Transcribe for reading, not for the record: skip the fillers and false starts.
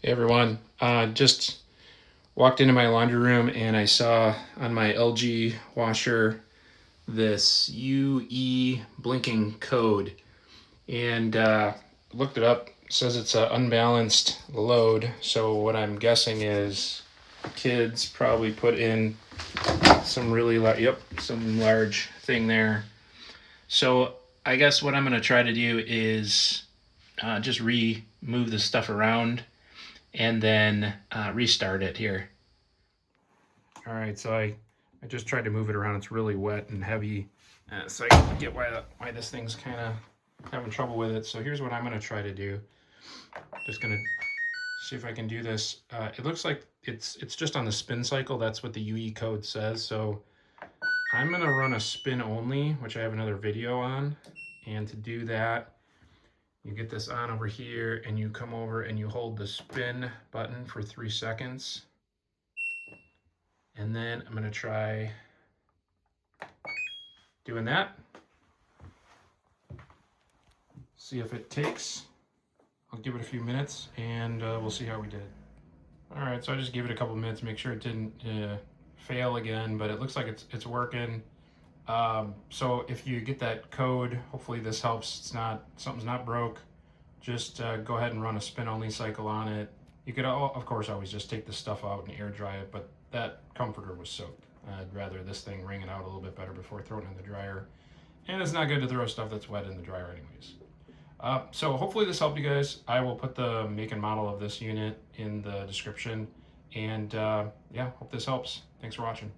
Hey everyone, just walked into my laundry room and I saw on my LG washer this UE blinking code and looked it up. It says it's an unbalanced load, so what I'm guessing is the kids probably put in some really some large thing there. So I guess what I'm going to try to do is just move the stuff around and then restart it here. All right, so I just tried to move it around. It's really wet and heavy, so I get why this thing's kind of having trouble with it. So here's what I'm going to try to do. Just going to see if I can do this. It looks like it's just on the spin cycle. That's what the UE code says. So I'm going to run a spin only, which I have another video on. And to do that, you get this on over here and you come over and you hold the spin button for 3 seconds. And then I'm gonna try doing that. See if it takes. I'll give it a few minutes and we'll see how we did. All right, so I just gave it a couple minutes, make sure it didn't fail again, but it looks like it's working. So if you get that code, hopefully this helps. Something's not broke. Just go ahead and run a spin only cycle on it. You could, of course, always just take the stuff out and air dry it, but that comforter was soaked. I'd rather this thing wring it out a little bit better before throwing it in the dryer. And it's not good to throw stuff that's wet in the dryer anyways. So hopefully this helped you guys. I will put the make and model of this unit in the description. And yeah, hope this helps. Thanks for watching.